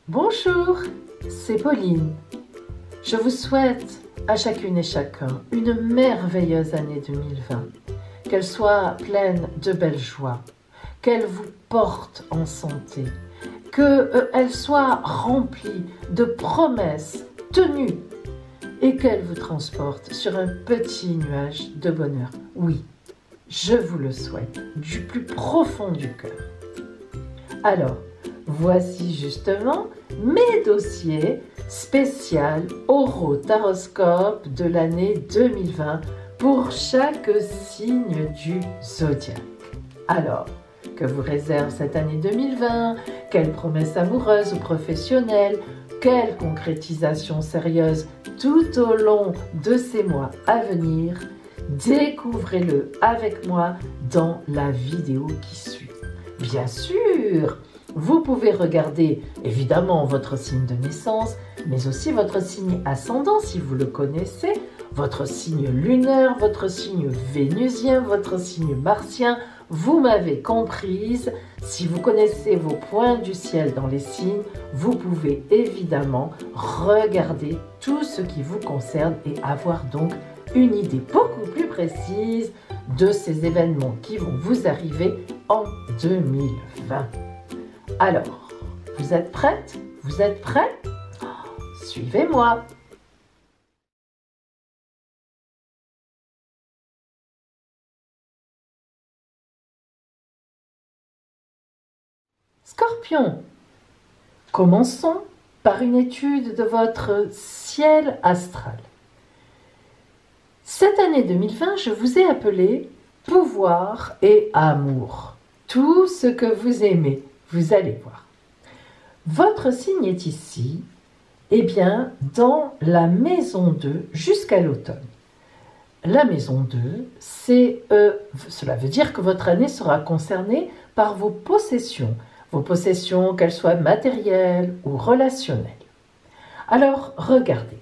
Bonjour, c'est Pauline. Je vous souhaite à chacune et chacun une merveilleuse année 2020. Qu'elle soit pleine de belles joies, qu'elle vous porte en santé, qu'elle soit remplie de promesses tenues et qu'elle vous transporte sur un petit nuage de bonheur. Oui, je vous le souhaite du plus profond du cœur. Alors, voici justement mes dossiers spécial Horotaroscope de l'année 2020 pour chaque signe du zodiaque. Alors, que vous réserve cette année 2020? Quelles promesses amoureuses ou professionnelles? Quelle concrétisation sérieuse tout au long de ces mois à venir? Découvrez-le avec moi dans la vidéo qui suit. Bien sûr, vous pouvez regarder évidemment votre signe de naissance, mais aussi votre signe ascendant si vous le connaissez, votre signe lunaire, votre signe vénusien, votre signe martien. Vous m'avez comprise. Si vous connaissez vos points du ciel dans les signes, vous pouvez évidemment regarder tout ce qui vous concerne et avoir donc une idée beaucoup plus précise de ces événements qui vont vous arriver en 2020. Alors, vous êtes prête? Vous êtes prêts? Suivez-moi. Scorpion, commençons par une étude de votre ciel astral. Cette année 2020, je vous ai appelé pouvoir et amour. Tout ce que vous aimez, vous allez voir. Votre signe est ici, eh bien, dans la maison 2 jusqu'à l'automne. La maison 2, cela veut dire que votre année sera concernée par vos possessions, qu'elles soient matérielles ou relationnelles. Alors, regardez.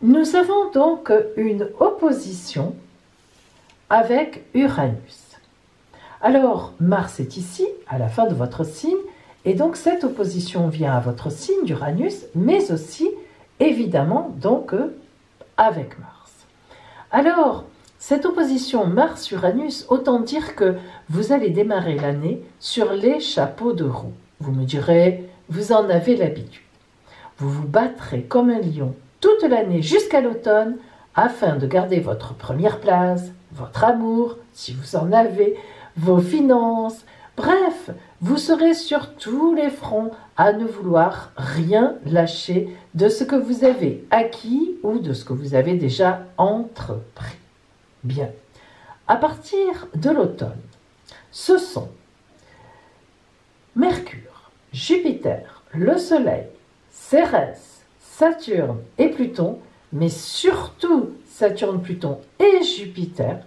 Nous avons donc une opposition avec Uranus. Alors, Mars est ici, à la fin de votre signe, et donc cette opposition vient à votre signe d'Uranus, mais aussi, évidemment, donc avec Mars. Alors, cette opposition Mars-Uranus, autant dire que vous allez démarrer l'année sur les chapeaux de roue. Vous me direz, vous en avez l'habitude. Vous vous battrez comme un lion toute l'année jusqu'à l'automne afin de garder votre première place, votre amour, si vous en avez, vos finances. Bref, vous serez sur tous les fronts à ne vouloir rien lâcher de ce que vous avez acquis ou de ce que vous avez déjà entrepris. Bien. À partir de l'automne, ce sont Mercure, Jupiter, le Soleil, Cérès, Saturne et Pluton, mais surtout Saturne, Pluton et Jupiter,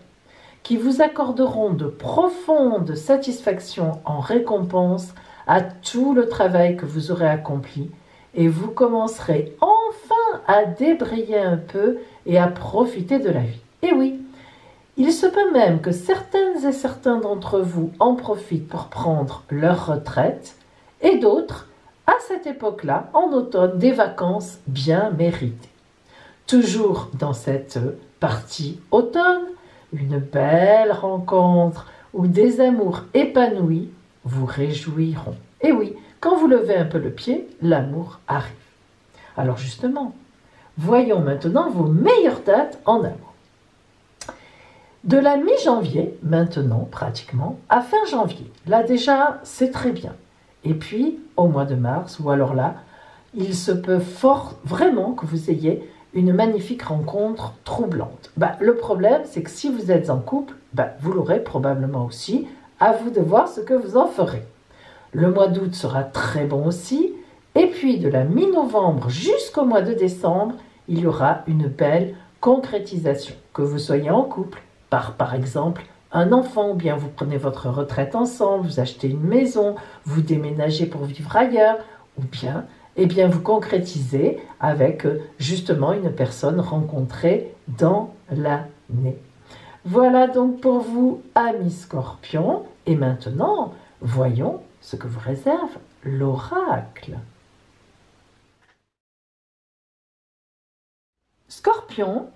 qui vous accorderont de profondes satisfactions en récompense à tout le travail que vous aurez accompli, et vous commencerez enfin à débrayer un peu et à profiter de la vie. Et oui, il se peut même que certaines et certains d'entre vous en profitent pour prendre leur retraite, et d'autres, à cette époque-là, en automne, des vacances bien méritées. Toujours dans cette partie automne, une belle rencontre ou des amours épanouis vous réjouiront. Et oui, quand vous levez un peu le pied, l'amour arrive. Alors justement, voyons maintenant vos meilleures dates en amour. De la mi-janvier, maintenant pratiquement, à fin janvier, là déjà c'est très bien. Et puis au mois de mars, ou alors là, il se peut vraiment que vous ayez une magnifique rencontre troublante. Le problème, c'est que si vous êtes en couple, vous l'aurez probablement aussi. À vous de voir ce que vous en ferez. Le mois d'août sera très bon aussi. Et puis, de la mi-novembre jusqu'au mois de décembre, il y aura une belle concrétisation. Que vous soyez en couple, par exemple, un enfant, ou bien vous prenez votre retraite ensemble, vous achetez une maison, vous déménagez pour vivre ailleurs, ou bien vous concrétisez avec justement une personne rencontrée dans l'année. Voilà donc pour vous, amis Scorpions. Et maintenant, voyons ce que vous réserve l'oracle. Scorpion,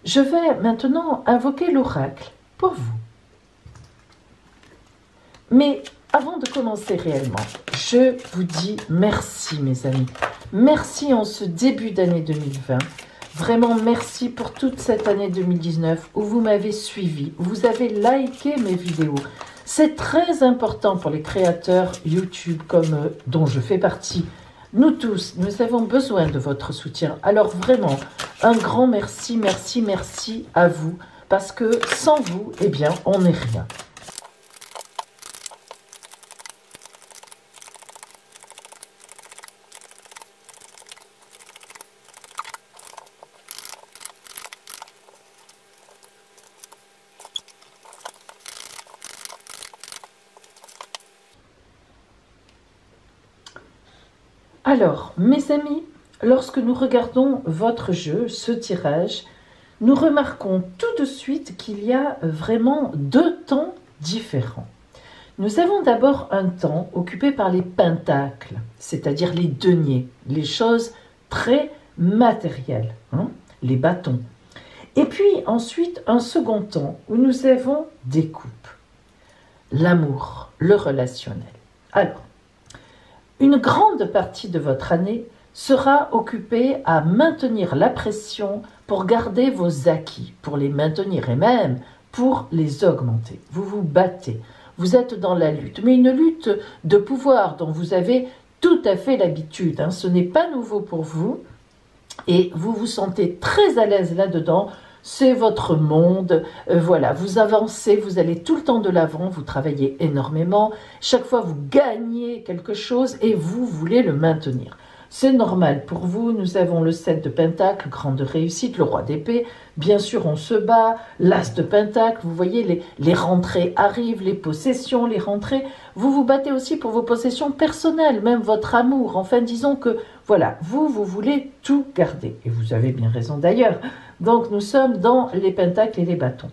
je vais maintenant invoquer l'oracle pour vous. Mais avant de commencer réellement, je vous dis merci mes amis. Merci en ce début d'année 2020. Vraiment merci pour toute cette année 2019 où vous m'avez suivi, vous avez liké mes vidéos. C'est très important pour les créateurs YouTube comme dont je fais partie. Nous tous, nous avons besoin de votre soutien. Alors vraiment, un grand merci, merci, merci à vous. Parce que sans vous, eh bien, on n'est rien. Alors, mes amis, lorsque nous regardons votre jeu, ce tirage, nous remarquons tout de suite qu'il y a vraiment deux temps différents. Nous avons d'abord un temps occupé par les pentacles, c'est-à-dire les deniers, les choses très matérielles, les bâtons. Et puis ensuite, un second temps où nous avons des coupes, l'amour, le relationnel. Alors, une grande partie de votre année sera occupée à maintenir la pression pour garder vos acquis, pour les maintenir et même pour les augmenter. Vous vous battez, vous êtes dans la lutte, mais une lutte de pouvoir dont vous avez tout à fait l'habitude. Ce n'est pas nouveau pour vous et vous vous sentez très à l'aise là-dedans. C'est votre monde, voilà, vous avancez, vous allez tout le temps de l'avant, vous travaillez énormément, chaque fois vous gagnez quelque chose et vous voulez le maintenir. C'est normal pour vous, nous avons le 7 de Pentacle, grande réussite, le roi d'épée, bien sûr on se bat, l'as de Pentacle, vous voyez les rentrées arrivent, les possessions, les rentrées, vous vous battez aussi pour vos possessions personnelles, même votre amour, enfin disons que voilà, vous voulez tout garder, et vous avez bien raison d'ailleurs. Donc nous sommes dans les pentacles et les bâtons.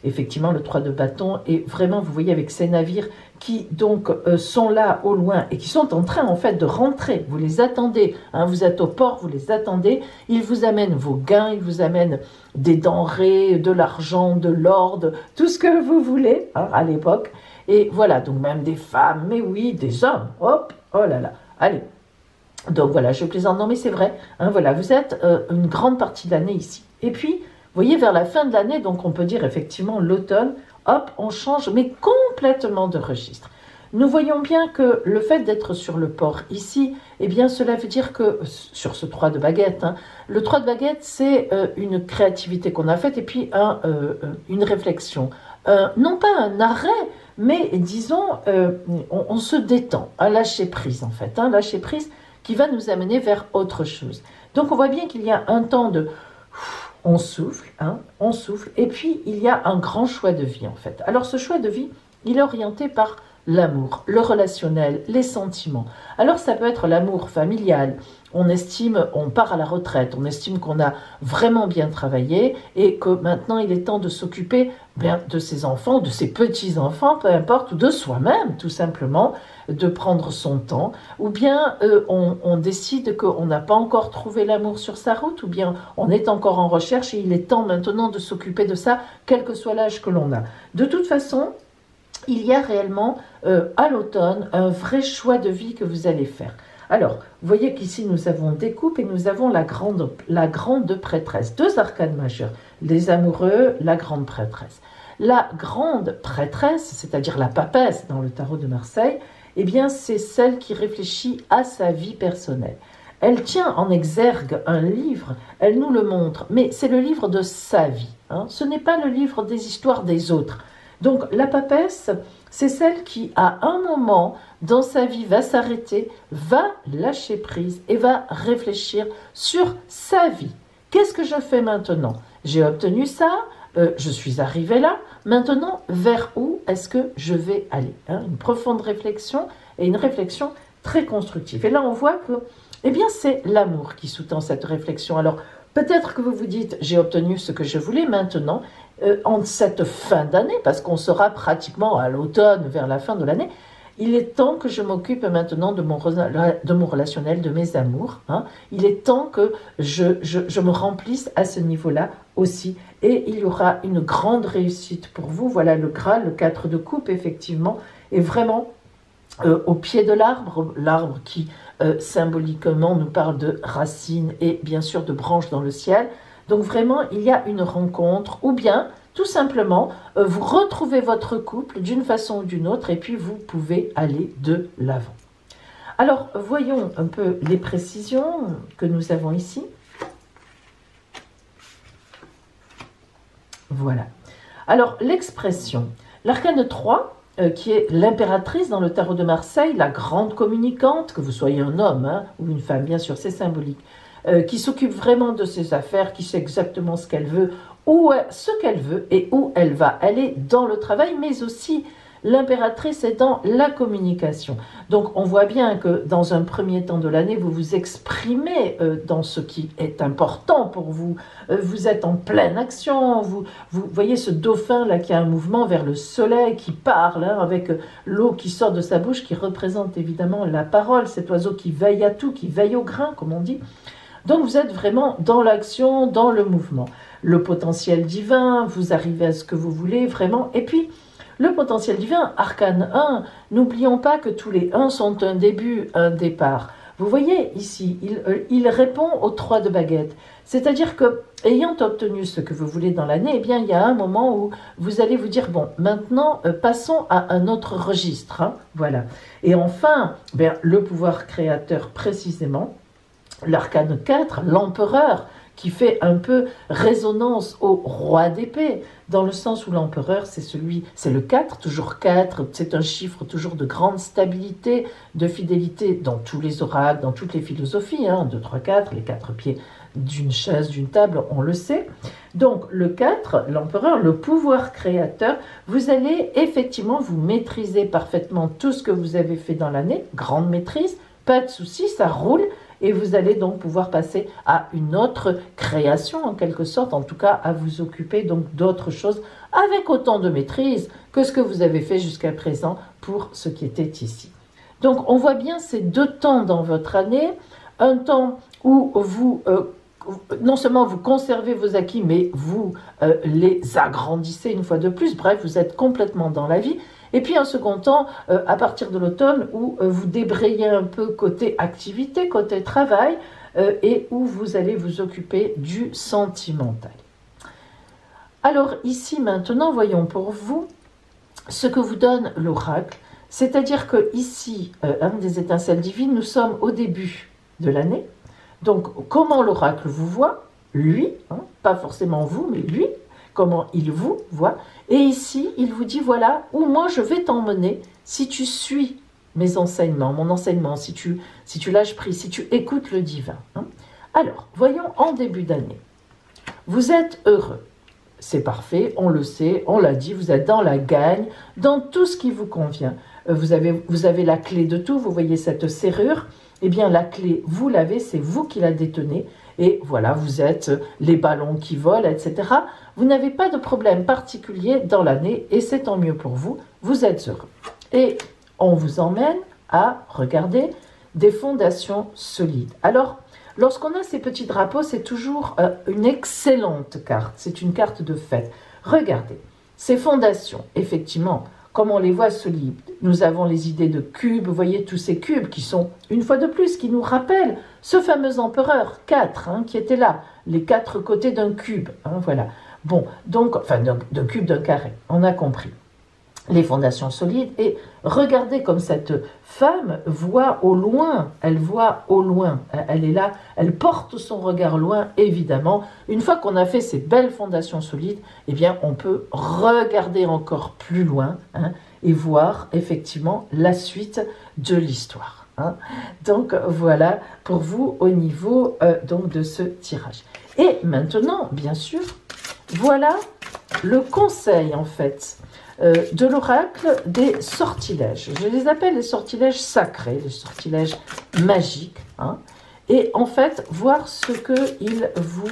Effectivement, le 3 de bâton est vraiment, vous voyez, avec ces navires qui donc sont là au loin et qui sont en train en fait de rentrer. Vous les attendez, vous êtes au port, vous les attendez. Ils vous amènent vos gains, ils vous amènent des denrées, de l'argent, de l'or, tout ce que vous voulez à l'époque. Et voilà, donc même des femmes, mais oui, des hommes. Hop, oh là là, allez. Donc voilà, je plaisante, non mais c'est vrai, voilà, vous êtes une grande partie de l'année ici. Et puis, vous voyez, vers la fin de l'année, donc on peut dire effectivement l'automne, hop, on change, mais complètement de registre. Nous voyons bien que le fait d'être sur le port ici, eh bien cela veut dire que, sur ce 3 de baguette, le 3 de baguette, c'est une créativité qu'on a faite et puis une réflexion. Non pas un arrêt, mais disons, on se détend, un lâcher prise en fait, lâcher prise qui va nous amener vers autre chose. Donc on voit bien qu'il y a un temps de... On souffle, on souffle, et puis il y a un grand choix de vie en fait. Alors ce choix de vie, il est orienté par l'amour, le relationnel, les sentiments. Alors ça peut être l'amour familial, on estime, on part à la retraite, on estime qu'on a vraiment bien travaillé et que maintenant il est temps de s'occuper de ses enfants, de ses petits-enfants, peu importe, ou de soi-même tout simplement, de prendre son temps, ou bien on décide qu'on n'a pas encore trouvé l'amour sur sa route, ou bien on est encore en recherche et il est temps maintenant de s'occuper de ça, quel que soit l'âge que l'on a. De toute façon, il y a réellement à l'automne un vrai choix de vie que vous allez faire. Alors, vous voyez qu'ici nous avons des coupes et nous avons la grande prêtresse, deux arcanes majeures, les amoureux, la grande prêtresse. La grande prêtresse, c'est-à-dire la papesse dans le tarot de Marseille, eh bien c'est celle qui réfléchit à sa vie personnelle. Elle tient en exergue un livre, elle nous le montre, mais c'est le livre de sa vie, ce n'est pas le livre des histoires des autres. Donc la papesse, c'est celle qui, à un moment dans sa vie, va s'arrêter, va lâcher prise et va réfléchir sur sa vie. Qu'est-ce que je fais maintenant? J'ai obtenu ça, je suis arrivée là, maintenant, vers où est-ce que je vais aller? Une profonde réflexion et une réflexion très constructive. Et là, on voit que, eh bien, c'est l'amour qui sous-tend cette réflexion. Alors, peut-être que vous vous dites, j'ai obtenu ce que je voulais maintenant, en cette fin d'année, parce qu'on sera pratiquement à l'automne, vers la fin de l'année, il est temps que je m'occupe maintenant de mon relationnel, de mes amours. Hein. Il est temps que je me remplisse à ce niveau-là aussi. Et il y aura une grande réussite pour vous. Voilà le Graal, le 4 de coupe, effectivement, est vraiment au pied de l'arbre. L'arbre qui, symboliquement, nous parle de racines et bien sûr de branches dans le ciel. Donc vraiment, il y a une rencontre, ou bien, tout simplement, vous retrouvez votre couple d'une façon ou d'une autre, et puis vous pouvez aller de l'avant. Alors, voyons un peu les précisions que nous avons ici. Voilà. Alors, l'expression, l'arcane 3, qui est l'impératrice dans le tarot de Marseille, la grande communicante, que vous soyez un homme hein, ou une femme, bien sûr, c'est symbolique, qui s'occupe vraiment de ses affaires, qui sait exactement ce qu'elle veut, ce qu'elle veut et où elle va aller dans le travail, mais aussi l'impératrice est dans la communication. Donc on voit bien que dans un premier temps de l'année, vous vous exprimez dans ce qui est important pour vous. Vous êtes en pleine action, vous voyez ce dauphin là qui a un mouvement vers le soleil, qui parle hein, avec l'eau qui sort de sa bouche, qui représente évidemment la parole, cet oiseau qui veille à tout, qui veille au grain, comme on dit. Donc vous êtes vraiment dans l'action, dans le mouvement. Le potentiel divin, vous arrivez à ce que vous voulez vraiment. Et puis, le potentiel divin, arcane 1, n'oublions pas que tous les 1 sont un début, un départ. Vous voyez ici, il répond aux 3 de baguette. C'est-à-dire que, ayant obtenu ce que vous voulez dans l'année, eh bien, il y a un moment où vous allez vous dire, bon, maintenant, passons à un autre registre. Hein, voilà. Et enfin, bien, le pouvoir créateur précisément, l'arcane 4, l'empereur, qui fait un peu résonance au roi d'épée, dans le sens où l'empereur, c'est le 4, toujours 4, c'est un chiffre toujours de grande stabilité, de fidélité dans tous les oracles, dans toutes les philosophies, hein, 2, 3, 4, les 4 pieds d'une chaise, d'une table, on le sait. Donc le 4, l'empereur, le pouvoir créateur, vous allez effectivement vous maîtriser parfaitement tout ce que vous avez fait dans l'année, grande maîtrise, pas de souci, ça roule, et vous allez donc pouvoir passer à une autre création, en quelque sorte, en tout cas à vous occuper donc d'autres choses avec autant de maîtrise que ce que vous avez fait jusqu'à présent pour ce qui était ici. Donc on voit bien ces 2 temps dans votre année, un temps où vous, non seulement vous conservez vos acquis, mais vous les agrandissez une fois de plus, bref, vous êtes complètement dans la vie. Et puis un second temps, à partir de l'automne, où vous débrayez un peu côté activité, côté travail, et où vous allez vous occuper du sentimental. Alors ici maintenant, voyons pour vous ce que vous donne l'oracle, c'est-à-dire que ici, des étincelles divines, nous sommes au début de l'année. Donc comment l'oracle vous voit, lui, hein, pas forcément vous, mais lui, comment il vous voit. Et ici, il vous dit, voilà, où moi je vais t'emmener si tu suis mes enseignements, mon enseignement, si tu lâches prise, si tu écoutes le divin. Hein. Alors, voyons en début d'année. Vous êtes heureux. C'est parfait, on le sait, on l'a dit, vous êtes dans la gagne, dans tout ce qui vous convient. Vous avez la clé de tout, vous voyez cette serrure. Eh bien, la clé, vous l'avez, c'est vous qui la détenez. Et voilà, vous êtes les ballons qui volent, etc. Vous n'avez pas de problème particulier dans l'année et c'est tant mieux pour vous, vous êtes heureux. Et on vous emmène à regarder des fondations solides. Alors, lorsqu'on a ces petits drapeaux, c'est toujours une excellente carte, c'est une carte de fête. Regardez, ces fondations, effectivement, comme on les voit solides, nous avons les idées de cubes, vous voyez tous ces cubes qui sont, une fois de plus, qui nous rappellent ce fameux empereur 4 hein, qui était là, les 4 côtés d'un cube, hein, voilà. Bon, donc, enfin d'un cube, d'un carré, on a compris. Les fondations solides, et regardez comme cette femme voit au loin, elle voit au loin, elle est là, elle porte son regard loin, évidemment. Une fois qu'on a fait ces belles fondations solides, eh bien on peut regarder encore plus loin hein, et voir effectivement la suite de l'histoire. Hein. Donc voilà pour vous au niveau donc de ce tirage. Et maintenant, bien sûr, voilà le conseil en fait de l'oracle des sortilèges. Je les appelle les sortilèges sacrés, les sortilèges magiques. Hein, et en fait, voir ce qu'ils vous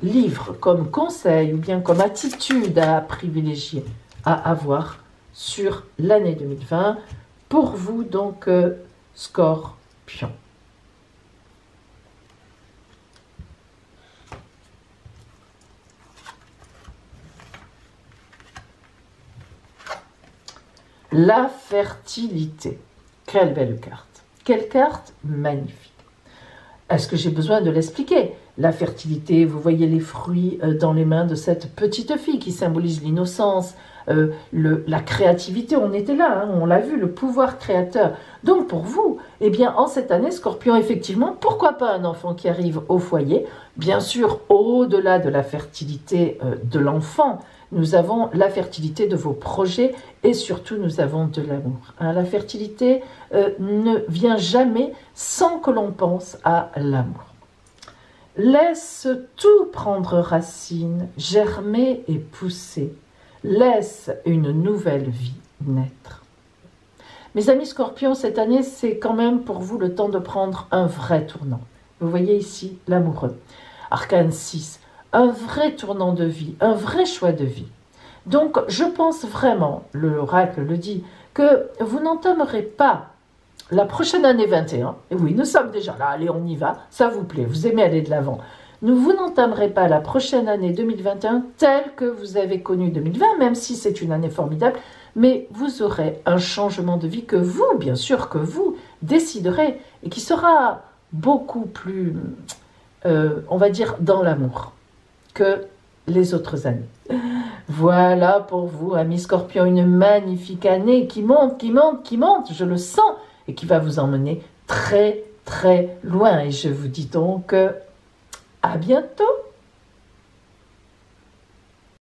livrent comme conseil ou bien comme attitude à privilégier, à avoir sur l'année 2020 pour vous, donc, Scorpion. La fertilité. Quelle belle carte. Quelle carte magnifique. Est-ce que j'ai besoin de l'expliquer? La fertilité, vous voyez les fruits dans les mains de cette petite fille qui symbolise l'innocence, la créativité, on était là, hein, on l'a vu, le pouvoir créateur. Donc pour vous, eh bien en cette année, Scorpion, effectivement, pourquoi pas un enfant qui arrive au foyer? Bien sûr, au-delà de la fertilité de l'enfant, nous avons la fertilité de vos projets et surtout nous avons de l'amour. Hein, la fertilité ne vient jamais sans que l'on pense à l'amour. Laisse tout prendre racine, germer et pousser. Laisse une nouvelle vie naître. Mes amis Scorpions, cette année, c'est quand même pour vous le temps de prendre un vrai tournant. Vous voyez ici l'amoureux. Arcane 6, un vrai tournant de vie, un vrai choix de vie. Donc, je pense vraiment, l'oracle le dit, que vous n'entamerez pas la prochaine année 21, et oui, nous sommes déjà là, allez, on y va, ça vous plaît, vous aimez aller de l'avant. Vous n'entamerez pas la prochaine année 2021 telle que vous avez connu 2020, même si c'est une année formidable, mais vous aurez un changement de vie que vous, bien sûr, que vous déciderez, et qui sera beaucoup plus, on va dire, dans l'amour que les autres années. Voilà pour vous, amis Scorpions, une magnifique année qui monte, qui monte, qui monte, je le sens, et qui va vous emmener très, très loin. Et je vous dis donc à bientôt.